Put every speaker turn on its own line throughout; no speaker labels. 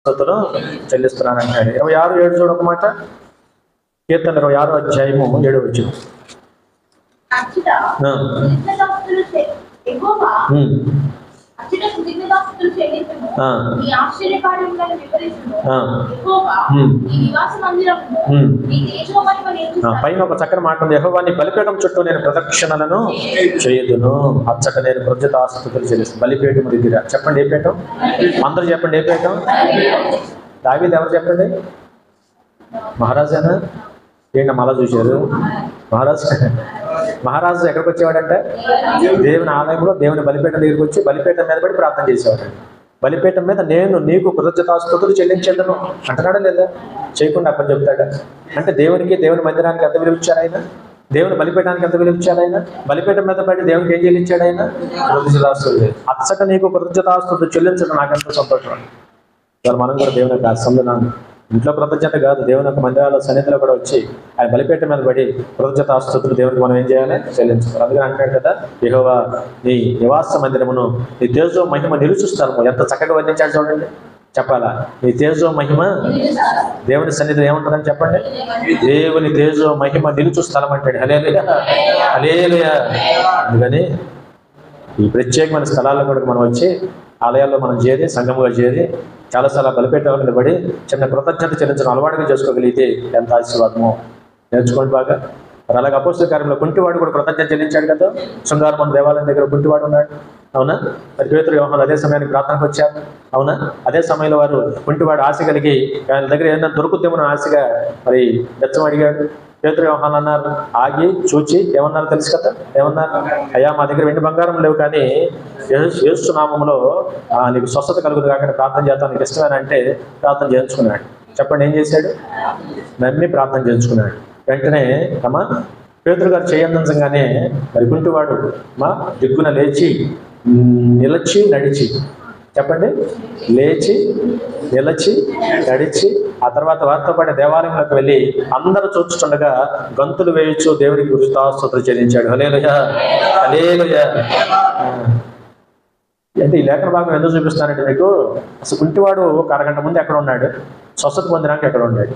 స్తుతులు చెల్లిస్తున్నాను అంటాడు. 26:7 చూడొక మాట. కీర్తన 26 అధ్యాయము 7 వచనం. పైన ఒక చక్కని మాట ఉంది. యెహోవా నీ బలిపీఠం చుట్టూ నేను ప్రదక్షిణలను చేయుదును, అచ్చట నేను కృతజ్ఞతాస్తుతులు చెల్లిస్తాను. బలిపీఠం దగ్గర చెప్పండి ఏ పీఠం? అందరూ చెప్పండి ఏ పీఠం? దావీదు ఎవరు చెప్పండి? మహారాజానా? ఏంటి మళ్ళా చూశారు? మహారాజు ఎక్కడికి వచ్చేవాడంటే దేవుని ఆలయంలో దేవుని బలిపీఠం దగ్గరికి వచ్చి బలిపీఠం మీద పడి ప్రార్థన చేసేవాడు. బలిపీఠం మీద నేను నీకు కృతజ్ఞతాస్తుతులు చెల్లించేదను అంటున్నాడా లేదా? చేయకుండా అప్పని చెప్తాడా? అంటే దేవుని మందిరానికి ఎంత విలువ ఇచ్చాడు ఆయన? దేవుని బలిపీఠానికి ఎంత విలువ ఇచ్చాడు ఆయన? బలిపీఠం మీద పడి దేవునికి ఏం చెల్లించాడు ఆయన? కృతజ్ఞతాస్తుతులు. అచ్చట నీకు కృతజ్ఞతాస్తుతులు చెల్లించడం నాకెంతో సంతోషం. ఇవాళ మనం కూడా దేవుని యొక్క సందునాను ఇంట్లో కృతజ్ఞత కాదు, దేవుని యొక్క మందిరాల సన్నిధిలో కూడా వచ్చి ఆయన బలిపీఠం మీద పడి కృతజ్ఞతాస్తుతులు దేవునికి మనం ఏం చేయాలి? చెల్లించాలి. అందుకని అంటాడు కదా, యెహోవా నీ నివాస మందిరమును నీ తేజో మహిమ నిలుచు స్థలము. ఎంత చక్కగా వర్ణించాడు చూడండి. చెప్పాలా? నీ తేజో మహిమ దేవుని సన్నిధిలో ఏముంటుందని చెప్పండి. దేవుని తేజో మహిమ నిలుచు స్థలం అంటాడు. హల్లెలూయా, హల్లెలూయా. అందుకని ఈ ప్రత్యేకమైన స్థలాల్లో కూడా మనం వచ్చి ఆలయాల్లో మనం చేరి సంఘముగా చేరి చాలాసార్లు బలిపీఠం నిలబడి చిన్న కృతజ్ఞత చెల్లించడం అలవాటుగా చేసుకోగలిగితే ఎంత ఆశీర్వాదమో నేర్చుకోండి బాగా. మరి అలాగే అపోస్తల కార్యంలో కుంటివాడు కూడా కృతజ్ఞత చెల్లించాడు కదా. శృంగారమణ దేవాలయం దగ్గర కుంటివాడు ఉన్నాడు, అవునా? మరి పేతురు యోహాను అదే సమయానికి ప్రార్థనకు వచ్చారు, అవునా? అదే సమయంలో వారు కుంటివాడు ఆశ కలిగి ఆయన దగ్గర ఏదైనా దొరుకుతేమో ఆశగా మరి బెచ్చం అడిగాడు. పేతురు యోహాను అన్నారు, ఆగి చూచి ఏమన్నారు తెలుసు కదా? ఏమన్నారు? అయ్యా మా దగ్గర వెండి బంగారం లేవు, కానీ యేసు నామములో నీకు స్వస్థత కలుగుదు కాకుండా ప్రార్థన చేస్తాను, నీకు ఇష్టమని అంటే ప్రార్థన చేయించుకున్నాడు. చెప్పండి ఏం చేశాడు? నమ్మి ప్రార్థన చేయించుకున్నాడు. వెంటనే పేతురు గారు చేయందంగానే మరి కుంటివాడు దిగ్గున లేచి నిలచి నడిచి, చెప్పండి, లేచి నిలచి నడిచి ఆ తర్వాత వారితో పాటు దేవాలయంలోకి వెళ్ళి అందరూ చూస్తుండగా గంతులు వేయచ్చు దేవుడికి కృతజ్ఞతాస్తుతులు చెల్లించాడు. హల్లెలూయా, హల్లెలూయా. అంటే ఈ లేఖన భాగం ఎందుకు చూపిస్తానంటే మీకు, అసలు కుంటివాడు ఒక అరగంట ముందు ఎక్కడ ఉన్నాడు? స్వస్థత పొందినాక ఎక్కడ ఉన్నాడు?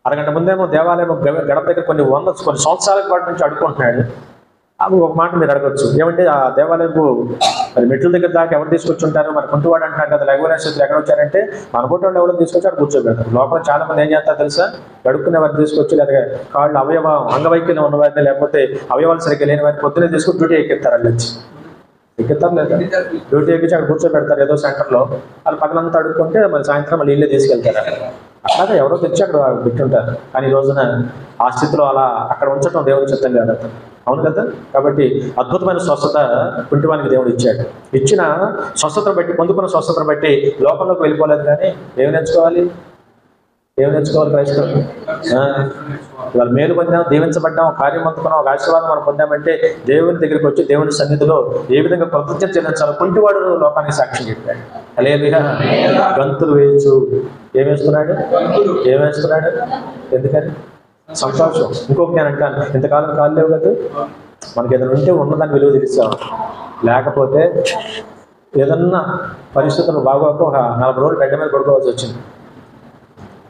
అరగంట ముందేమో దేవాలయం గడప దగ్గర కొన్ని సంవత్సరాల పాటు నుంచి అడుక్కుంటున్నాడు. అవి ఒక మాట మీరు అడగచ్చు, ఏమంటే ఆ దేవాలయపు మరి మెట్ల దగ్గర దాకా ఎవరు తీసుకొచ్చుంటారు? మరి కుంటువాడు అంటున్నారు కదా, లఘువనేశ్వరులు ఎక్కడ వచ్చారంటే మన పుట్టోళ్ళు ఎవరు తీసుకొచ్చారు కూర్చోబెడతారు. లోపల చాలా మంది ఏం చేస్తారు తెలుసా? అడుక్కునే వారిని తీసుకొచ్చి, లేదా కాళ్ళు అంగవైకల్యం ఉన్న వారిని, లేకపోతే అవయవాలు సరిగ్గా లేని వారిని పొద్దునే తీసుకుని డ్యూటీ ఎక్కిస్తారు. వాళ్ళు వచ్చి ఎక్కిస్తారు లేదా డ్యూటీ ఎక్కించి అక్కడ కూర్చోబెడతారు ఏదో సెంటర్లో. వాళ్ళు పగలంతా అడుక్కుంటే మరి సాయంత్రం మళ్ళీ ఇల్లే తీసుకెళ్తారు. అట్లాగే ఎవరో తెచ్చి అక్కడ పెట్టుంటారు. కానీ ఈ రోజున ఆ స్థితిలో అలా అక్కడ ఉంచడం దేవుని చిత్తం కాదు, అవును కదా? కాబట్టి అద్భుతమైన స్వస్థత కుంటివానికి దేవుడు ఇచ్చాడు. ఇచ్చిన స్వస్థతను బట్టి, పొందుకున్న స్వస్థతను బట్టి లోకంలోకి వెళ్ళిపోలేదు. కానీ ఏమి నేర్చుకోవాలి? క్రైస్తవులు ఇవాళ మేలు పొందాం, దీవించబడ్డాం, కార్యం అందుకున్నాం, ఒక ఆశీర్వాదం మనం పొందామంటే దేవుని దగ్గరికి వచ్చి దేవుని సన్నిధిలో ఏ విధంగా కృతజ్ఞత చెల్లించాలో కుంటివాడు లోకానికి సాక్ష్యం చెప్పాడు. హల్లెలూయా. గంతులు వేయచ్చు. ఏమేస్తున్నాడు? ఎందుకని? సంతోషం. ఇంకొకటి నేను అంటాను, ఇంతకాలం కాలు లేవు కదా, మనకి ఏదైనా ఉంటే ఉన్నదాన్ని విలువ తెలుస్తాం. లేకపోతే ఏదన్నా పరిస్థితులు బాగోక ఒక 40 రోజులు గడ్డ మీద పడుకోవాల్సి వచ్చింది.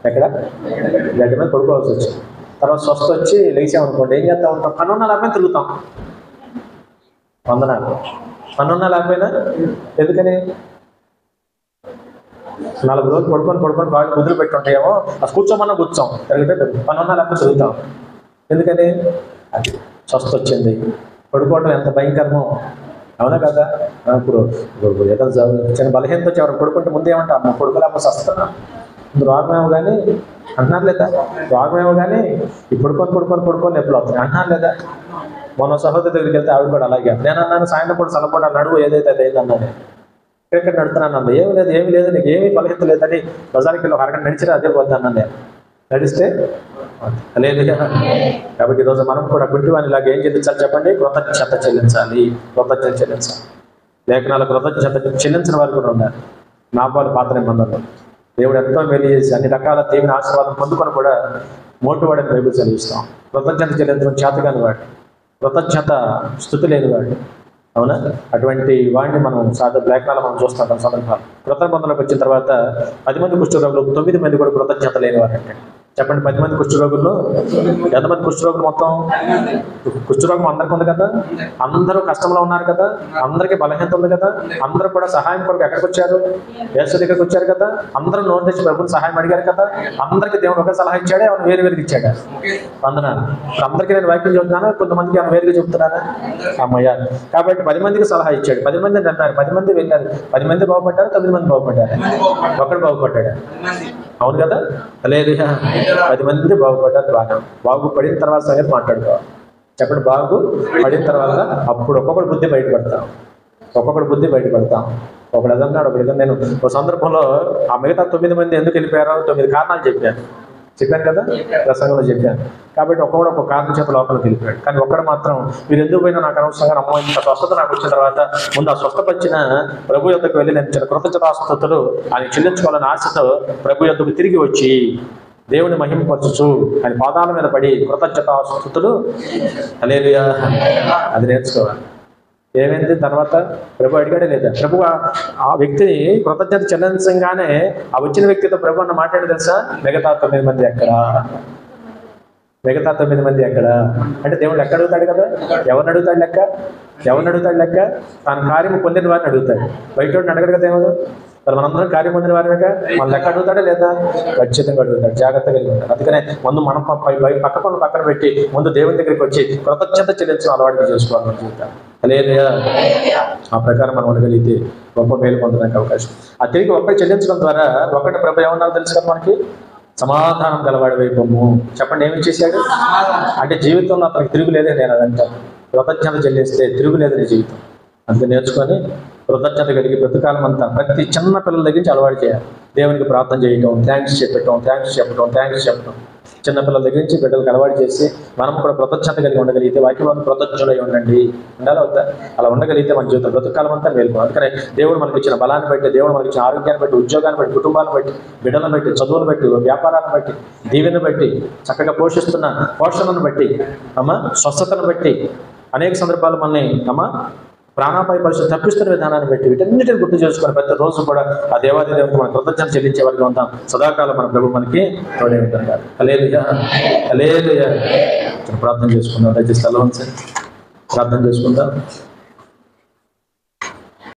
ఎక్కడ? గడ్డ మీద పడుకోవాల్సి వచ్చింది. తర్వాత స్వస్థ వచ్చి లేచామనుకోండి, ఏం చేస్తా ఉంటాం? పన్నున్నా లేకపోయినా తిరుగుతాం. పన్నున్నా లేకపోయినా ఎందుకని? 40 రోజులు పడుకొని బాగా ముద్దులు పెట్టుంటాయేమో, అది కూర్చోమన్నా కూర్చోం, తిరిగితే పన్నున్నా లేకపోతే తిరుగుతాం. ఎందుకని? అది స్వస్థ వచ్చింది. పడుకోవటం ఎంత భయంకరమో, అవునా కదా? ఇప్పుడు ఏదో చిన్న బలహీనత వచ్చి ఎవరు పడుకుంటే ముందు ఏమంటా, అమ్మ పడుకోలేకపోతే వస్తున్నా, రోగమేమో కానీ అంటున్నారు లేదా? రోగమేమో కానీ ఈ పడుకొని ఎప్పుడు అవుతుంది అంటున్నారు లేదా? మొన్న సహోదరి దగ్గరికి వెళ్తే ఆవిడ కూడా అలాగే, నేను అన్నాను సాయంత్రం పూట సలపూట నడువు ఏదైతే అది అయిందన్నాను. క్రికెట్ నడుతున్నాను అన్న, ఏమి లేదు నీకు ఏమీ బలహీనత లేదని బజార్కి వెళ్ళి ఒక అరగంట నడిచినా అదే పోద్ది అన్నాను. నేను నడిస్తే లేదు. కాబట్టి ఈరోజు మనం కూడా కుంటివాని ఇలాగ ఏం చెల్లించాలి చెప్పండి? కృతజ్ఞత చెల్లించాలి. లేఖనాల కృతజ్ఞత చెల్లించిన వారు కూడా ఉన్నారు. నాబాలు పాత నిబంధనలు దేవుడు ఎంతో మేలు చేసి అన్ని రకాల దేవుని ఆశీర్వాదం పొందుకొని కూడా మోటువాడని బైబిల్ చదివిస్తాం. కృతజ్ఞత చెల్లించడం చేతగాని వాడు, కృతజ్ఞత స్థుతి లేనివాడు, అవునా? అటువంటి వాడిని మనం లేఖనాలు మనం చూస్తాం సందర్భాలు. కృత నిబంధనలోకి వచ్చిన తర్వాత 10 మంది కుష్ఠరోగులు 9 మంది కూడా కృతజ్ఞత లేని వారంటే. చెప్పండి, 10 మంది కుష్ఠరోగుల్లో ఎంతమంది కుష్ఠరోగులు మొత్తం? కుష్ఠరోగం అందరికీ ఉంది కదా, అందరూ కష్టంలో ఉన్నారు కదా, అందరికీ బలహీనత ఉంది కదా, అందరూ కూడా సహాయం కొరకు ఎక్కడికి వచ్చారు? యేసు దగ్గరికి వచ్చారు కదా, అందరూ నోరు తెచ్చి ప్రభుని సహాయం అడిగారు కదా, అందరికీ దేవుడు ఒకే సలహా ఇచ్చాడే, ఎవరు వేరు వేరుగా ఇచ్చాడా? వందనాలు. ఇప్పుడు అందరికీ నేను వాక్యం చెబుతున్నాను, కొంతమందికి ఏమైనా వేరుగా చెబుతున్నానా? అమ్మయ్య. కాబట్టి 10 మందికి సలహా ఇచ్చాడు, 10 మంది అన్నారు, 10 మంది వెళ్ళారు, 10 మంది బాగుపడ్డారు, 9 మంది బాగుపడ్డారు, ఒకడు బాగుపడ్డాడు. అవును కదా? లేదు, 10 మంది బాగుపడ్డారు. బాగుపడిన తర్వాత సంగతి మాట్లాడుకోవాలి. చెప్పండి, బాగుపడిన తర్వాత అప్పుడు ఒక్కొక్కటి బుద్ధి బయటపడతాం, ఒకడు ఎదన్నాడు, ఒకడు ఎదన్నా. నేను ఒక సందర్భంలో ఆ మిగతా 9 మంది ఎందుకు వెళ్ళిపోయారో 9 కారణాలు చెప్పాను కదా, ప్రసంగంలో చెప్పాను. కాబట్టి ఒక్కొక్కడు ఒక్కొక్క కారణం చేత లోపలికి వెళ్ళిపోయాడు. కానీ ఒక్కడు మాత్రం, మీరు ఎందుకు పోయినా నాకు అనవసరంగా, అమ్మో ఇంత స్వస్థత నాకు వచ్చిన తర్వాత ముందు ఆ స్వస్థపరిచిన ప్రభు యొద్దకు వెళ్ళి నేను చిన్న కృతజ్ఞతాస్తుతులు ఆయన చెల్లించుకోవాలని ఆశతో ప్రభు యొద్దకు తిరిగి వచ్చి దేవుని మహిమపరచుచు ఆయన పాదాల మీద పడి కృతజ్ఞతాస్తుతులు హల్లెలూయా అది నేర్చుకోవాలి. ఏమైంది తర్వాత? ప్రభు అడిగాడే లేదా? ప్రభు ఆ వ్యక్తిని కృతజ్ఞత చెల్లించగానే ఆ వచ్చిన వ్యక్తితో ప్రభు అన్న మాట్లాడి తెలుసా? మిగతా 9 మంది ఎక్కడా? అంటే దేవుడు ఎక్కడ అడుగుతాడు కదా, ఎవరిని అడుగుతాడు లెక్క? తాను కార్యము పొందిన వారిని అడుగుతాడు, బయట అడగడు కదా దేవుడు. మరి మనందరం కార్యం పొందిన వారిగా మన లెక్క అడుగుతాడా లేదా? ఖచ్చితంగా అడుగుతాడు, జాగ్రత్తగా అడుగుతాడు. అందుకనే ముందు మనం పక్క పనులు పక్కన పెట్టి ముందు దేవుని దగ్గరికి వచ్చి కృతజ్ఞత చెల్లించడం అలవాటుగా చేసుకోవాలి మన జీవితాన్ని. హల్లెలూయా. ఆ ప్రకారం మనం ఉండగలిగితే గొప్ప మేలు పొందడానికి అవకాశం. ఆ తిరిగి ఒక్కటి చెల్లించడం ద్వారా ఒకటి ప్రభు ఏమన్నారో తెలుసు కదా మనకి, సమాధానం గలవాడి వైపము. చెప్పండి, ఏమి చేశాడు అంటే జీవితంలో అతనికి తిరుగులేదే. నేను అదంటాను, కృతజ్ఞత చెల్లిస్తే తిరుగులేదు నీ జీవితం. అందుకే నేర్చుకొని కృతజ్ఞత కలిగి బ్రతుకాలం అంతా ప్రతి చిన్న పిల్లల దగ్గర నుంచి అలవాటు చేయాలి. దేవునికి ప్రార్థన చేయటం, థ్యాంక్స్ చెప్పటం, చిన్నపిల్లల దగ్గర నుంచి బిడ్డలకు అలవాటు చేసి మనం కూడా కృతజ్ఞత కలిగి ఉండగలిగితే, వాక్యంలో కృతజ్ఞులై ఉండాలి వద్దా? అలా ఉండగలిగితే మన జీవితం బ్రతుకాలం అంతా మేలుకో. అందుకనే దేవుడు మనకి ఇచ్చిన బలాన్ని బట్టి, దేవుడు మనకి ఇచ్చిన ఆరోగ్యాన్ని బట్టి, ఉద్యోగాన్ని బట్టి, కుటుంబాన్ని బట్టి, బిడ్డలను బట్టి, చదువులను బట్టి, వ్యాపారాలను బట్టి, దీవెని బట్టి, చక్కగా పోషిస్తున్న పోషణను బట్టి, స్వస్థతను బట్టి, అనేక సందర్భాలు మనల్ని ప్రాణాపాయ పరిస్థితి తప్పిస్తున్న విధానాన్ని బట్టి వీటన్నిటిని గుర్తు చేసుకుని ప్రతి రోజు కూడా ఆ దేవాది దేవునికి మన కృతజ్ఞత చెల్లించే వరకు ఉంటాం. సదాకాలం మన ప్రభు మనకి తోడే ఉంటారు. హల్లెలూయా. ప్రార్థన చేసుకుందాం. దయచేసి తల వంచండి, ప్రార్థన చేసుకుందాం.